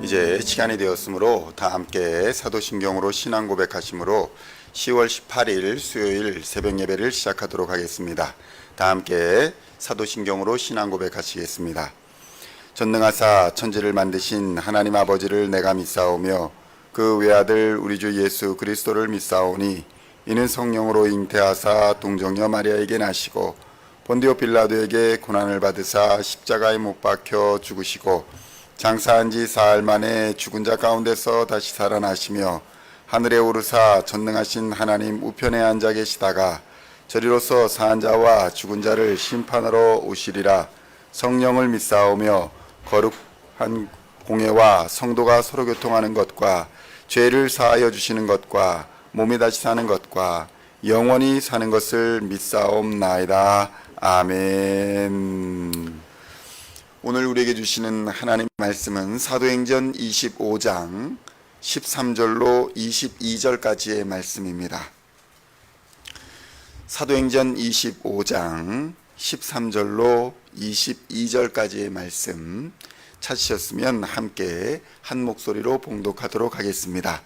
이제 시간이 되었으므로 다 함께 사도신경으로 신앙 고백하심으로 10월 18일 수요일 새벽 예배를 시작하도록 하겠습니다. 다 함께 사도신경으로 신앙 고백하시겠습니다. 전능하사 천지를 만드신 하나님 아버지를 내가 믿사오며 그 외아들 우리 주 예수 그리스도를 믿사오니 이는 성령으로 잉태하사 동정녀 마리아에게 나시고 본디오 빌라도에게 고난을 받으사 십자가에 못 박혀 죽으시고 장사한 지 사흘 만에 죽은 자 가운데서 다시 살아나시며 하늘에 오르사 전능하신 하나님 우편에 앉아 계시다가 저리로서 사한 자와 죽은 자를 심판하러 오시리라. 성령을 믿사오며 거룩한 공예와 성도가 서로 교통하는 것과 죄를 사하여 주시는 것과 몸이 다시 사는 것과 영원히 사는 것을 믿사옵나이다. 아멘. 오늘 우리에게 주시는 하나님 말씀은 사도행전 25장 13절로 22절까지의 말씀입니다. 사도행전 25장 13절로 22절까지의 말씀 찾으셨으면 함께 한 목소리로 봉독하도록 하겠습니다.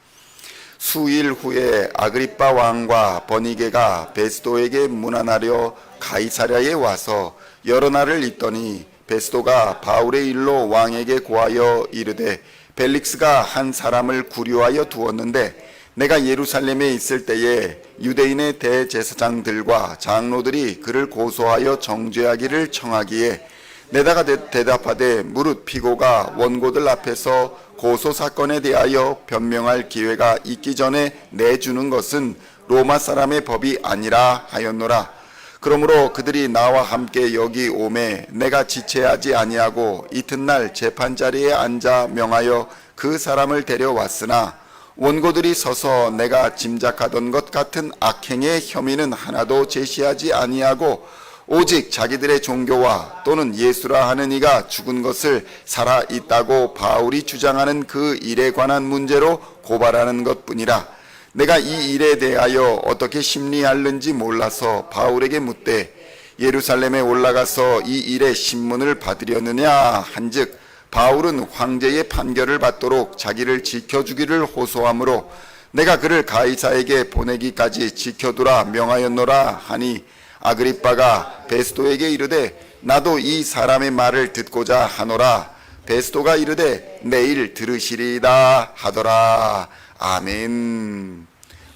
수일 후에 아그리빠 왕과 버니게가 베스도에게 문안하려 가이사랴에 와서 여러 날을 있더니 베스도가 바울의 일로 왕에게 고하여 이르되 벨릭스가 한 사람을 구류하여 두었는데 내가 예루살렘에 있을 때에 유대인의 대제사장들과 장로들이 그를 고소하여 정죄하기를 청하기에 내다가 대답하되 무릇 피고가 원고들 앞에서 고소 사건에 대하여 변명할 기회가 있기 전에 내주는 것은 로마 사람의 법이 아니라 하였노라. 그러므로 그들이 나와 함께 여기 오매 내가 지체하지 아니하고 이튿날 재판자리에 앉아 명하여 그 사람을 데려왔으나 원고들이 서서 내가 짐작하던 것 같은 악행의 혐의는 하나도 제시하지 아니하고 오직 자기들의 종교와 또는 예수라 하는 이가 죽은 것을 살아 있다고 바울이 주장하는 그 일에 관한 문제로 고발하는 것뿐이라. 내가 이 일에 대하여 어떻게 심리할는지 몰라서 바울에게 묻되 예루살렘에 올라가서 이 일의 신문을 받으려느냐 한즉 바울은 황제의 판결을 받도록 자기를 지켜주기를 호소하므로 내가 그를 가이사에게 보내기까지 지켜두라 명하였노라 하니 아그리빠가 베스도에게 이르되 나도 이 사람의 말을 듣고자 하노라. 베스도가 이르되 내일 들으시리이다 하더라. 아멘.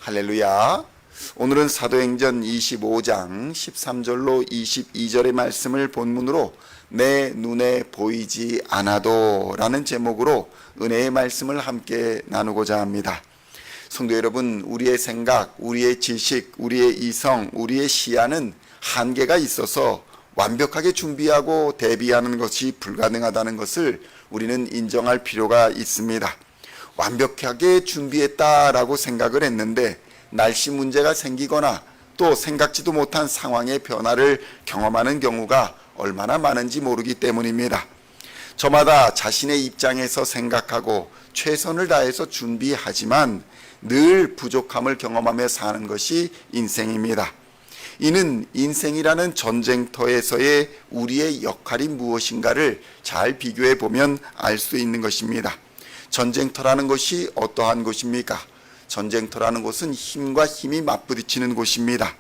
할렐루야. 오늘은 사도행전 25장 13절로 22절의 말씀을 본문으로 내 눈에 보이지 않아도 라는 제목으로 은혜의 말씀을 함께 나누고자 합니다. 성도 여러분, 우리의 생각, 우리의 지식, 우리의 이성, 우리의 시야는 한계가 있어서 완벽하게 준비하고 대비하는 것이 불가능하다는 것을 우리는 인정할 필요가 있습니다. 완벽하게 준비했다라고 생각을 했는데 날씨 문제가 생기거나 또 생각지도 못한 상황의 변화를 경험하는 경우가 얼마나 많은지 모르기 때문입니다. 저마다 자신의 입장에서 생각하고 최선을 다해서 준비하지만 늘 부족함을 경험하며 사는 것이 인생입니다. 이는 인생이라는 전쟁터에서의 우리의 역할이 무엇인가를 잘 비교해 보면 알 수 있는 것입니다. 전쟁터라는 것이 어떠한 곳입니까? 전쟁터라는 곳은 힘과 힘이 맞부딪히는 곳입니다.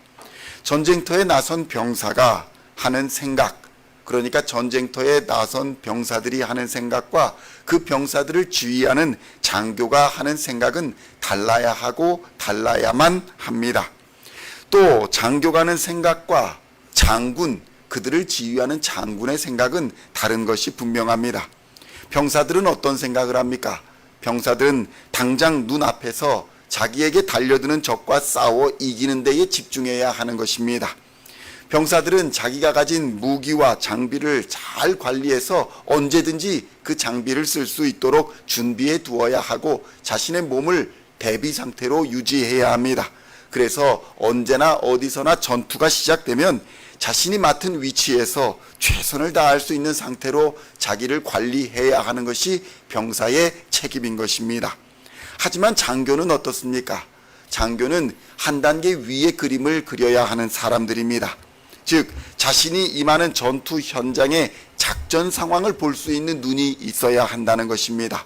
전쟁터에 나선 병사가 하는 생각, 그러니까 전쟁터에 나선 병사들이 하는 생각과 그 병사들을 지휘하는 장교가 하는 생각은 달라야 하고 달라야만 합니다. 또 장교가 하는 생각과 장군, 그들을 지휘하는 장군의 생각은 다른 것이 분명합니다. 병사들은 어떤 생각을 합니까? 병사들은 당장 눈앞에서 자기에게 달려드는 적과 싸워 이기는 데에 집중해야 하는 것입니다. 병사들은 자기가 가진 무기와 장비를 잘 관리해서 언제든지 그 장비를 쓸 수 있도록 준비해 두어야 하고 자신의 몸을 대비 상태로 유지해야 합니다. 그래서 언제나 어디서나 전투가 시작되면 자신이 맡은 위치에서 최선을 다할 수 있는 상태로 자기를 관리해야 하는 것이 병사의 책임인 것입니다. 하지만 장교는 어떻습니까? 장교는 한 단계 위의 그림을 그려야 하는 사람들입니다. 즉 자신이 임하는 전투 현장의 작전 상황을 볼 수 있는 눈이 있어야 한다는 것입니다.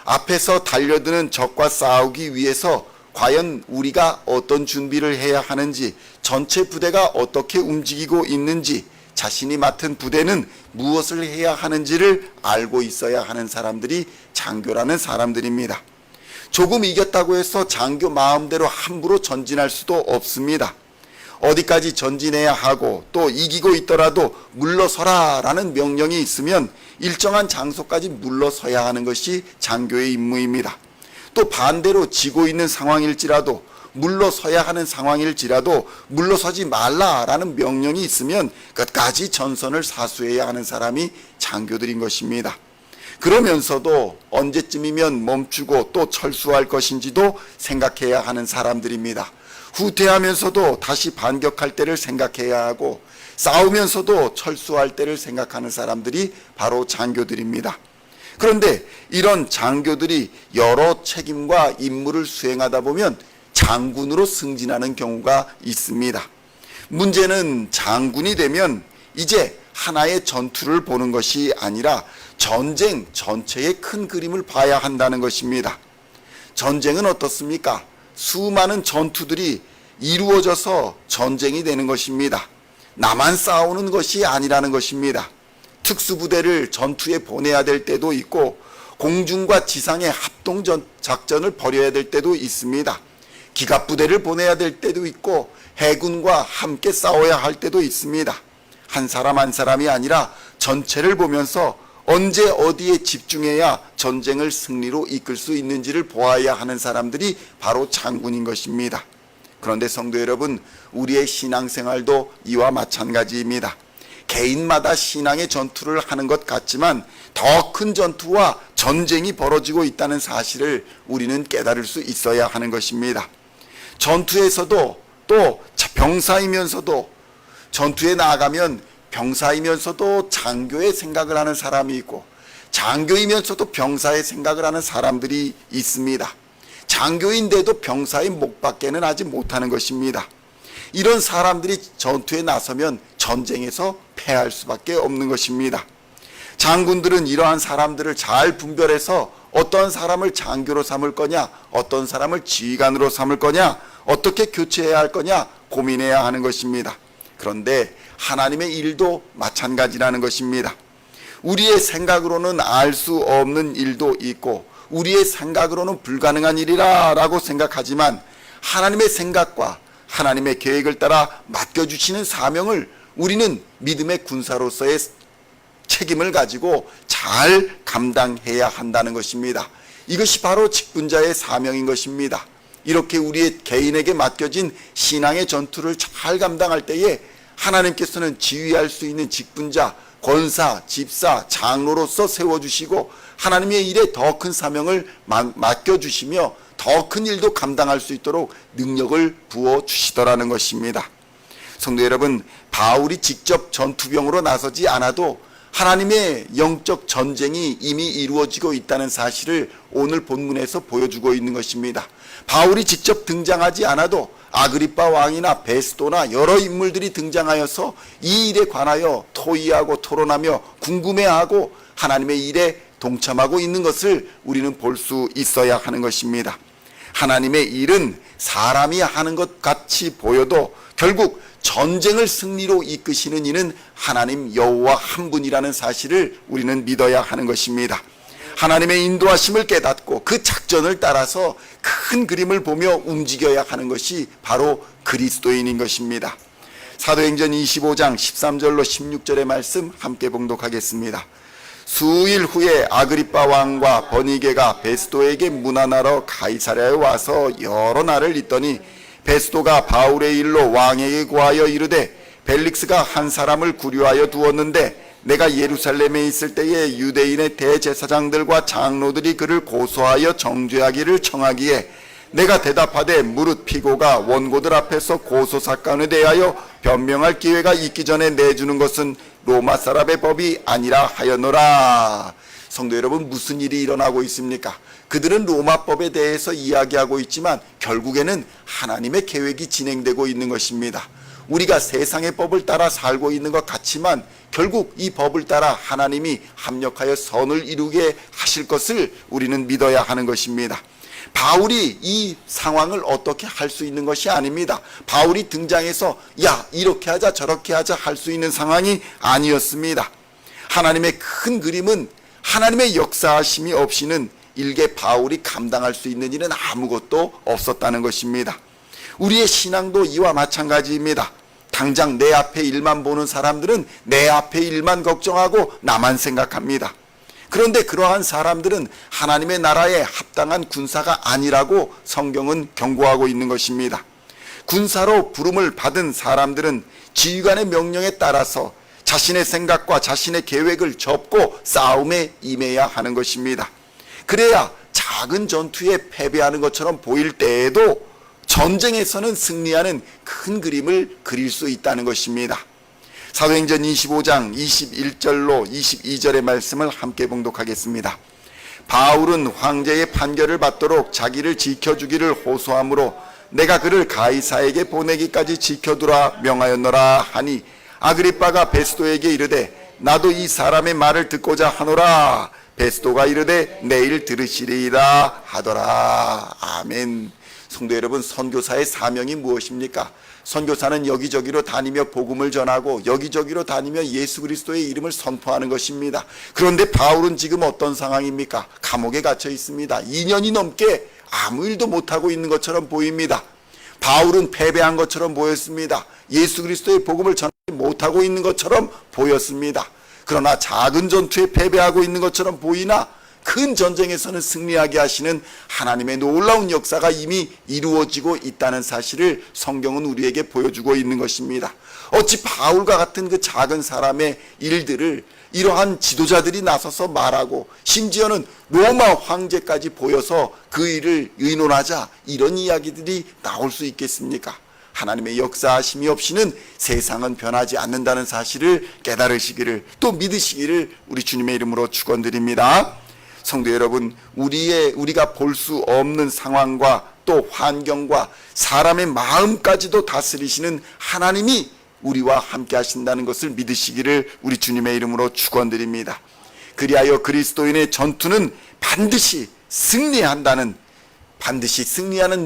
앞에서 달려드는 적과 싸우기 위해서 과연 우리가 어떤 준비를 해야 하는지, 전체 부대가 어떻게 움직이고 있는지, 자신이 맡은 부대는 무엇을 해야 하는지를 알고 있어야 하는 사람들이 장교라는 사람들입니다. 조금 이겼다고 해서 장교 마음대로 함부로 전진할 수도 없습니다. 어디까지 전진해야 하고 또 이기고 있더라도 물러서라 라는 명령이 있으면 일정한 장소까지 물러서야 하는 것이 장교의 임무입니다. 또 반대로 지고 있는 상황일지라도 물러서야 하는 상황일지라도 물러서지 말라라는 명령이 있으면 끝까지 전선을 사수해야 하는 사람이 장교들인 것입니다. 그러면서도 언제쯤이면 멈추고 또 철수할 것인지도 생각해야 하는 사람들입니다. 후퇴하면서도 다시 반격할 때를 생각해야 하고 싸우면서도 철수할 때를 생각하는 사람들이 바로 장교들입니다. 그런데 이런 장교들이 여러 책임과 임무를 수행하다 보면 장군으로 승진하는 경우가 있습니다. 문제는 장군이 되면 이제 하나의 전투를 보는 것이 아니라 전쟁 전체의 큰 그림을 봐야 한다는 것입니다. 전쟁은 어떻습니까? 수많은 전투들이 이루어져서 전쟁이 되는 것입니다. 나만 싸우는 것이 아니라는 것입니다. 특수부대를 전투에 보내야 될 때도 있고 공중과 지상의 합동 작전을 벌여야 될 때도 있습니다. 기갑부대를 보내야 될 때도 있고 해군과 함께 싸워야 할 때도 있습니다. 한 사람 한 사람이 아니라 전체를 보면서 언제 어디에 집중해야 전쟁을 승리로 이끌 수 있는지를 보아야 하는 사람들이 바로 장군인 것입니다. 그런데 성도 여러분, 우리의 신앙생활도 이와 마찬가지입니다. 개인마다 신앙의 전투를 하는 것 같지만 더 큰 전투와 전쟁이 벌어지고 있다는 사실을 우리는 깨달을 수 있어야 하는 것입니다. 전투에서도 또 병사이면서도 전투에 나아가면 병사이면서도 장교의 생각을 하는 사람이 있고 장교이면서도 병사의 생각을 하는 사람들이 있습니다. 장교인데도 병사의 목밖에는 하지 못하는 것입니다. 이런 사람들이 전투에 나서면 전쟁에서 패할 수밖에 없는 것입니다. 장군들은 이러한 사람들을 잘 분별해서 어떤 사람을 장교로 삼을 거냐, 어떤 사람을 지휘관으로 삼을 거냐, 어떻게 교체해야 할 거냐 고민해야 하는 것입니다. 그런데 하나님의 일도 마찬가지라는 것입니다. 우리의 생각으로는 알 수 없는 일도 있고 우리의 생각으로는 불가능한 일이라 라고 생각하지만 하나님의 생각과 하나님의 계획을 따라 맡겨주시는 사명을 우리는 믿음의 군사로서의 책임을 가지고 잘 감당해야 한다는 것입니다. 이것이 바로 직분자의 사명인 것입니다. 이렇게 우리의 개인에게 맡겨진 신앙의 전투를 잘 감당할 때에 하나님께서는 지휘할 수 있는 직분자, 권사, 집사, 장로로서 세워주시고 하나님의 일에 더 큰 사명을 맡겨주시며 더 큰 일도 감당할 수 있도록 능력을 부어주시더라는 것입니다. 성도 여러분, 바울이 직접 전투병으로 나서지 않아도 하나님의 영적 전쟁이 이미 이루어지고 있다는 사실을 오늘 본문에서 보여주고 있는 것입니다. 바울이 직접 등장하지 않아도 아그리빠 왕이나 베스도나 여러 인물들이 등장하여서 이 일에 관하여 토의하고 토론하며 궁금해하고 하나님의 일에 동참하고 있는 것을 우리는 볼 수 있어야 하는 것입니다. 하나님의 일은 사람이 하는 것 같이 보여도 결국 전쟁을 승리로 이끄시는 이는 하나님 여호와 한 분이라는 사실을 우리는 믿어야 하는 것입니다. 하나님의 인도하심을 깨닫고 그 작전을 따라서 큰 그림을 보며 움직여야 하는 것이 바로 그리스도인인 것입니다. 사도행전 25장 13절로 16절의 말씀 함께 봉독하겠습니다. 수일 후에 아그리빠 왕과 버니게가 베스도에게 문안하러 가이사랴에 와서 여러 날을 있더니 베스도가 바울의 일로 왕에게 구하여 이르되 벨릭스가 한 사람을 구류하여 두었는데 내가 예루살렘에 있을 때에 유대인의 대제사장들과 장로들이 그를 고소하여 정죄하기를 청하기에 내가 대답하되 무릇 피고가 원고들 앞에서 고소사건에 대하여 변명할 기회가 있기 전에 내주는 것은 로마 사람의 법이 아니라 하였노라. 성도 여러분, 무슨 일이 일어나고 있습니까? 그들은 로마법에 대해서 이야기하고 있지만 결국에는 하나님의 계획이 진행되고 있는 것입니다. 우리가 세상의 법을 따라 살고 있는 것 같지만 결국 이 법을 따라 하나님이 합력하여 선을 이루게 하실 것을 우리는 믿어야 하는 것입니다. 바울이 이 상황을 어떻게 할 수 있는 것이 아닙니다. 바울이 등장해서 야 이렇게 하자 저렇게 하자 할 수 있는 상황이 아니었습니다. 하나님의 큰 그림은 하나님의 역사하심이 없이는 일개 바울이 감당할 수 있는 일은 아무것도 없었다는 것입니다. 우리의 신앙도 이와 마찬가지입니다. 당장 내 앞의 일만 보는 사람들은 내 앞의 일만 걱정하고 나만 생각합니다. 그런데 그러한 사람들은 하나님의 나라에 합당한 군사가 아니라고 성경은 경고하고 있는 것입니다. 군사로 부름을 받은 사람들은 지휘관의 명령에 따라서 자신의 생각과 자신의 계획을 접고 싸움에 임해야 하는 것입니다. 그래야 작은 전투에 패배하는 것처럼 보일 때에도 전쟁에서는 승리하는 큰 그림을 그릴 수 있다는 것입니다. 사도행전 25장 21절로 22절의 말씀을 함께 봉독하겠습니다. 바울은 황제의 판결을 받도록 자기를 지켜주기를 호소하므로 내가 그를 가이사에게 보내기까지 지켜두라 명하였노라 하니 아그리빠가 베스도에게 이르되 나도 이 사람의 말을 듣고자 하노라. 베스도가 이르되 내일 들으시리이다 하더라. 아멘. 성도 여러분, 선교사의 사명이 무엇입니까? 선교사는 여기저기로 다니며 복음을 전하고 여기저기로 다니며 예수 그리스도의 이름을 선포하는 것입니다. 그런데 바울은 지금 어떤 상황입니까? 감옥에 갇혀 있습니다. 2년이 넘게 아무 일도 못하고 있는 것처럼 보입니다. 바울은 패배한 것처럼 보였습니다. 예수 그리스도의 복음을 전하지 못하고 있는 것처럼 보였습니다. 그러나 작은 전투에 패배하고 있는 것처럼 보이나 큰 전쟁에서는 승리하게 하시는 하나님의 놀라운 역사가 이미 이루어지고 있다는 사실을 성경은 우리에게 보여주고 있는 것입니다. 어찌 바울과 같은 그 작은 사람의 일들을 이러한 지도자들이 나서서 말하고 심지어는 로마 황제까지 보여서 그 일을 의논하자 이런 이야기들이 나올 수 있겠습니까? 하나님의 역사하심이 없이는 세상은 변하지 않는다는 사실을 깨달으시기를 또 믿으시기를 우리 주님의 이름으로 축원드립니다. 성도 여러분, 우리가 볼 수 없는 상황과 또 환경과 사람의 마음까지도 다스리시는 하나님이 우리와 함께 하신다는 것을 믿으시기를 우리 주님의 이름으로 축원드립니다. 그리하여 그리스도인의 전투는 반드시 승리하는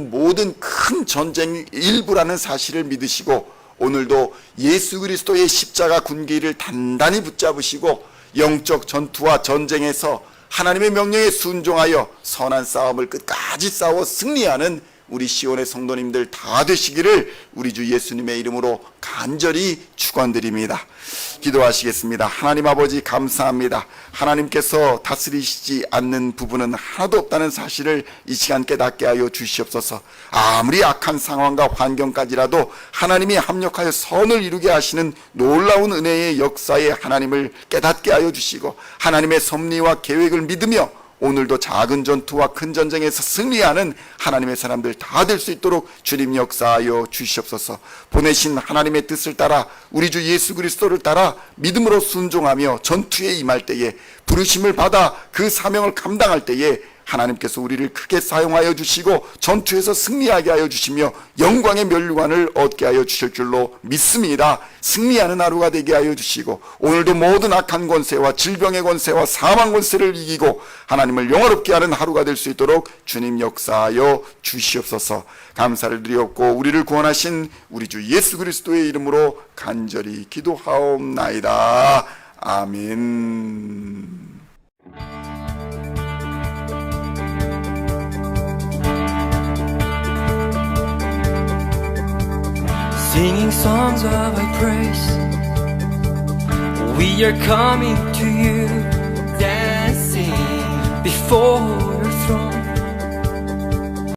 모든 큰 전쟁의 일부라는 사실을 믿으시고 오늘도 예수 그리스도의 십자가 군기를 단단히 붙잡으시고 영적 전투와 전쟁에서 하나님의 명령에 순종하여 선한 싸움을 끝까지 싸워 승리하는 우리 시온의 성도님들 다 되시기를 우리 주 예수님의 이름으로 간절히 축원드립니다. 기도하시겠습니다. 하나님 아버지 감사합니다. 하나님께서 다스리시지 않는 부분은 하나도 없다는 사실을 이 시간 깨닫게 하여 주시옵소서. 아무리 악한 상황과 환경까지라도 하나님이 합력하여 선을 이루게 하시는 놀라운 은혜의 역사에 하나님을 깨닫게 하여 주시고 하나님의 섭리와 계획을 믿으며 오늘도 작은 전투와 큰 전쟁에서 승리하는 하나님의 사람들 다 될 수 있도록 주님 역사하여 주시옵소서. 보내신 하나님의 뜻을 따라 우리 주 예수 그리스도를 따라 믿음으로 순종하며 전투에 임할 때에 부르심을 받아 그 사명을 감당할 때에 하나님께서 우리를 크게 사용하여 주시고 전투에서 승리하게 하여 주시며 영광의 면류관을 얻게 하여 주실 줄로 믿습니다. 승리하는 하루가 되게 하여 주시고 오늘도 모든 악한 권세와 질병의 권세와 사망 권세를 이기고 하나님을 영화롭게 하는 하루가 될 수 있도록 주님 역사하여 주시옵소서. 감사를 드리옵고 우리를 구원하신 우리 주 예수 그리스도의 이름으로 간절히 기도하옵나이다. 아멘. Singing songs of our praise, we are coming to you, dancing before your throne.